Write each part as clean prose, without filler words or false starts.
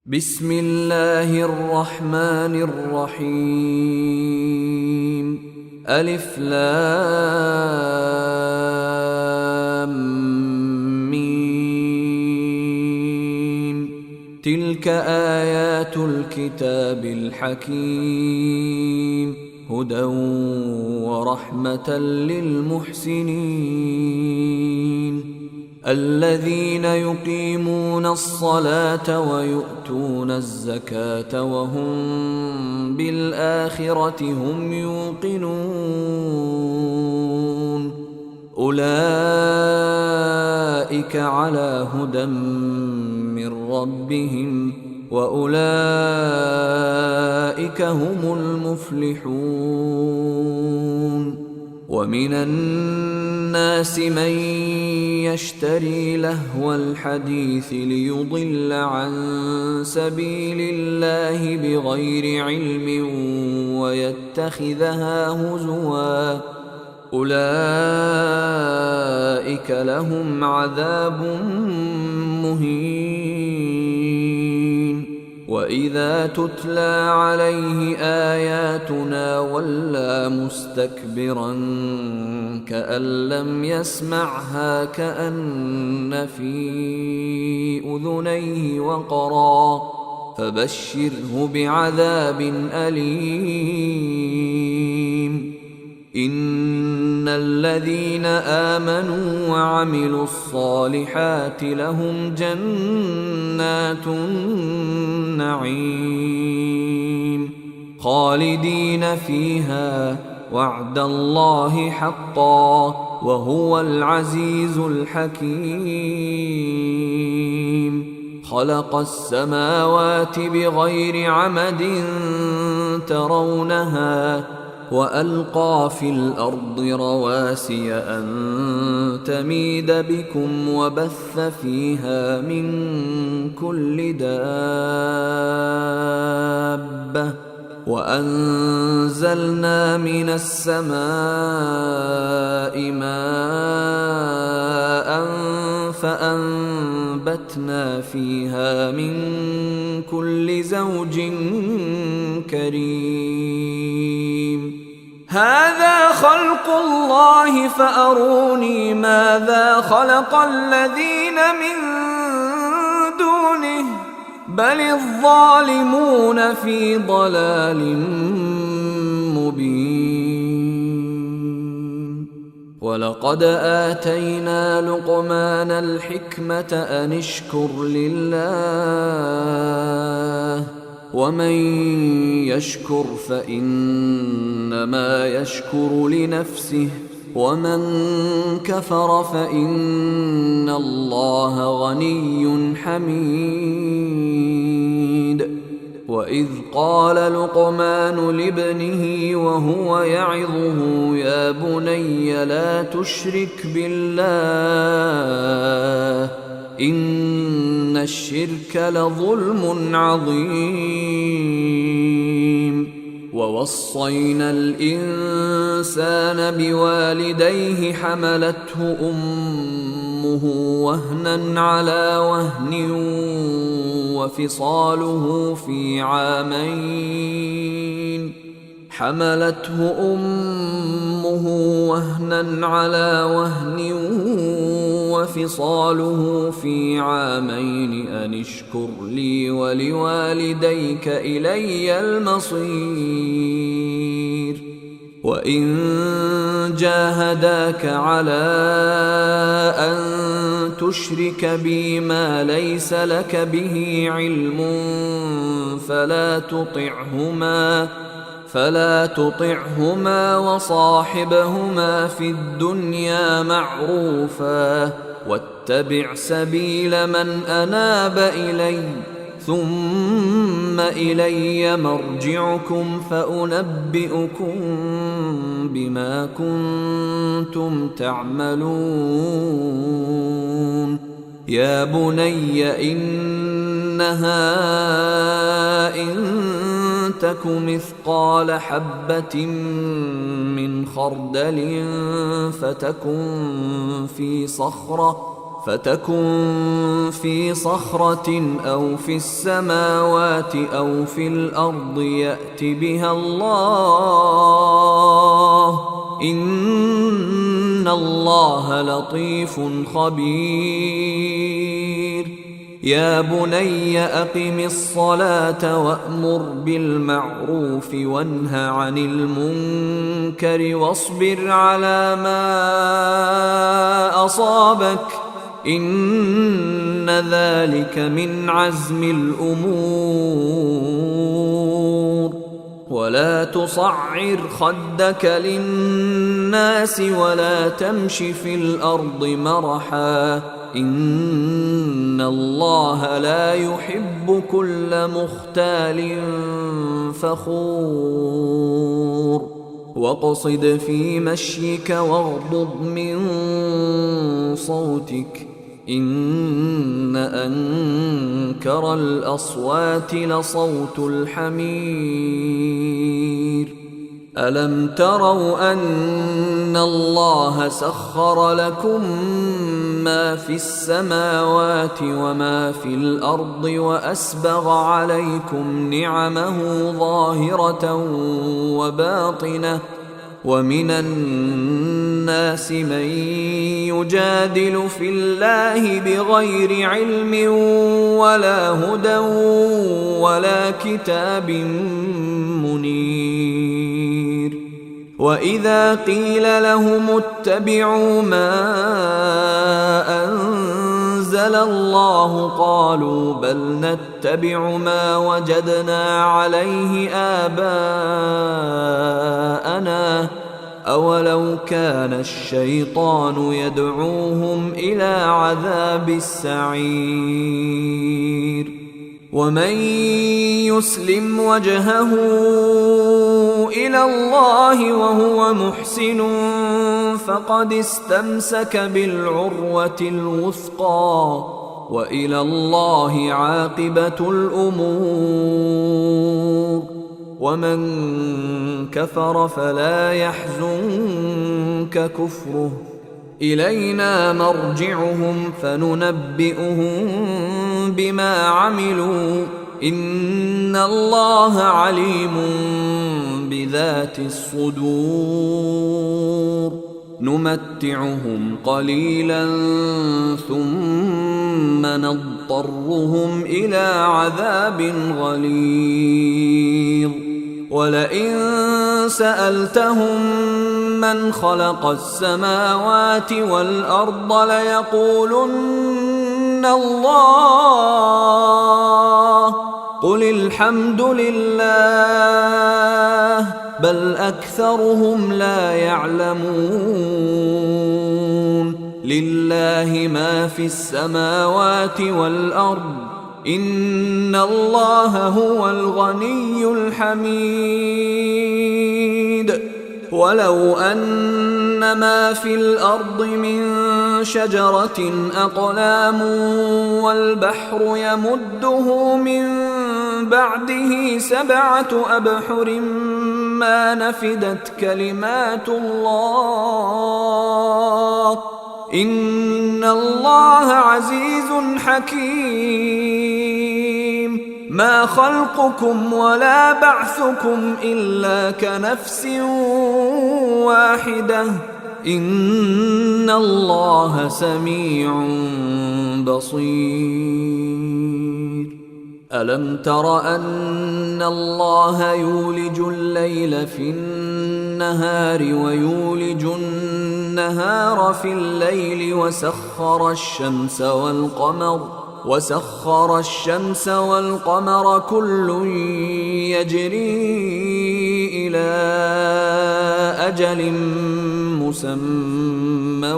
بسم الله الرحمن الرحيم. ألف لام ميم. تلك آيات الكتاب الحكيم، هدى ورحمة للمحسنين الذين يقيمون الصلاة ويؤتون الزكاة وهم بالآخرة هم يوقنون. أولئك على هدى من ربهم وأولئك هم المفلحون. ومن الناس من يشتري لهو الحديث ليضل عن سبيل الله بغير علم ويتخذها هزوا، أولئك لهم عذاب مهين. وإذا تتلى عليه آياتنا ولى مستكبرا كأن لم يسمعها كأن في أذنيه وقرا، فبشره بعذاب أليم. إن الذين آمنوا وعملوا الصالحات لهم جنات النعيم خالدين فيها، وعد الله حقا وهو العزيز الحكيم. خلق السماوات بغير عمد ترونها وألقى في الأرض رواسي أن تميد بكم وبث فيها من كل دابة، وأنزلنا من السماء ماء فأنبتنا فيها من كل زوج كريم. هذا خلق الله فأروني ماذا خلق الذين من دونه، بل الظالمون في ضلال مبين. ولقد آتينا لقمان الحكمة أن اشكر لله، ومن يشكر فإنما يشكر لنفسه، ومن كفر فإن الله غني حميد. وإذ قال لقمان لابنه وهو يعظه يا بني لا تشرك بالله إن الشرك لظلم عظيم. ووصينا الإنسان بوالديه حملته أمه وهنا على وهن وفصاله في عامين، حملته أمه وهنا على وهن وفصاله في عامين أن اشكر لي ولوالديك إلي المصير. وإن جاهداك على أن تشرك بي ما ليس لك به علم فلا تطعهما وصاحبهما في الدنيا معروفا، واتبع سبيل من أناب إلي، ثم إلي مرجعكم فأنبئكم بما كنتم تعملون. يا بني إنها إن تك مثقال حبة من خردل فتكن في صخرة فتكن في صخرة أو في السماوات أو في الأرض يأت بها الله، إن الله لطيف خبير. يا بني أقم الصلاة وأمر بالمعروف وانه عن المنكر واصبر على ما أصابك، إن ذلك من عزم الأمور. ولا تصعر خدك للناس ولا تمش في الأرض مرحا، إن الله لا يحب كل مختال فخور. واقصد في مشيك واغضض من صوتك، إن أنكر الأصوات لصوت الحمير. ألم تروا أن الله سخر لكم ما في السماوات وما في الأرض وأسبغ عليكم نعمه ظاهرة وباطنة، ومن الناس من يجادل في الله بغير علم ولا هدى ولا كتاب منير. وإذا قيل لهم اتبعوا ما أنزل الله قالوا بل نتبع ما وجدنا عليه آباءنا، أولو كان الشيطان يدعوهم إلى عذاب السعير. ومن يسلم وجهه إلى الله وهو محسن فقد استمسك بالعروة الوثقى، وإلى الله عاقبة الأمور. ومن كفر فلا يحزنك كفره، إلينا مرجعهم فننبئهم بما عملوا، إن الله عليم بذات الصدور. نمتعهم قليلا ثم نضطرهم إلى عذاب غليظ. ولئن سألتهم من خلق السماوات والأرض ليقولن الله، قل الحمد لله، بل أكثرهم لا يعلمون. لله ما في السماوات والأرض، إن الله هو الغني الحميد. ولو أن ما في الأرض من شجرة أقلام والبحر يمده من بعده 7 أبحر ما نفدت كلمات الله، إن الله عزيز حكيم. ما خلقكم ولا بعثكم إلا كنفس واحدة، إن الله سميع بصير. ألم تر أن الله يولج الليل في النهار ويولج النهار في الليل وسخر الشمس والقمر كل يجري إلى أجل مسمى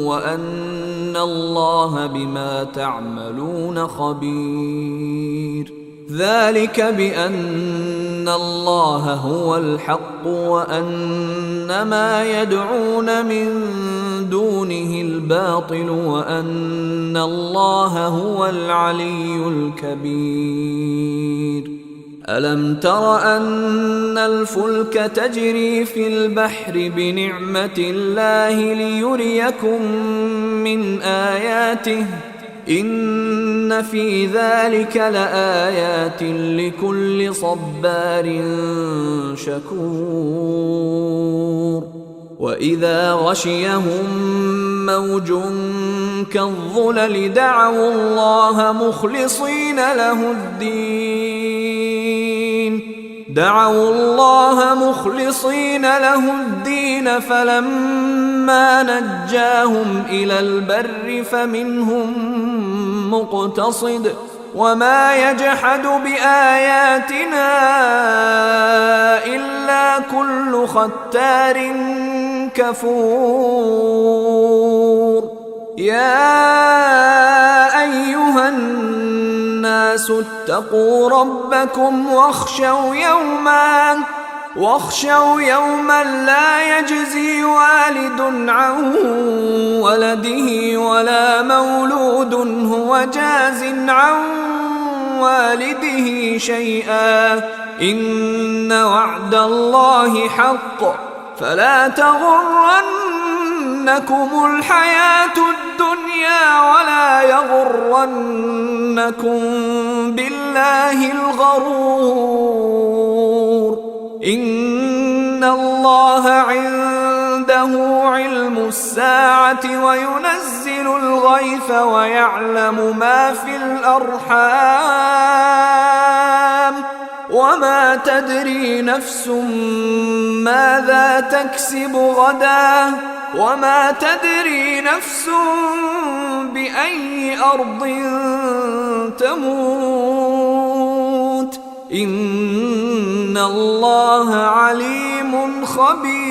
وأن الله بما تعملون خبير. ذلك بأن الله هو الحق وأن ما يدعون من دونه الباطل وأن الله هو العلي الكبير. ألم تر أن الفلك تجري في البحر بنعمة الله ليريكم من آياته إن في ذلك لآيات لكل صبار شكور وإذا غشيهم موج كالظلل دعوا الله مخلصين له الدين فلما نجاهم إلى البر فمنهم مقتصد وما يجحد بآياتنا إلا كل ختار كفور يا أيها الناس اتقوا ربكم واخشوا يوما لا يجزي والد عن ولده ولا مولود هو جاز عن والده شيئا إن وعد الله حق فلا تغرنكم الحياة الدنيا ولا يغرنكم بالله الغرور إن الله عنده علم الساعة وينزل الغيث ويعلم ما في الأرحام وما تدري نفس ماذا تكسب غدا وما تدري نفس بأي أرض تموت إن الله عليم خبير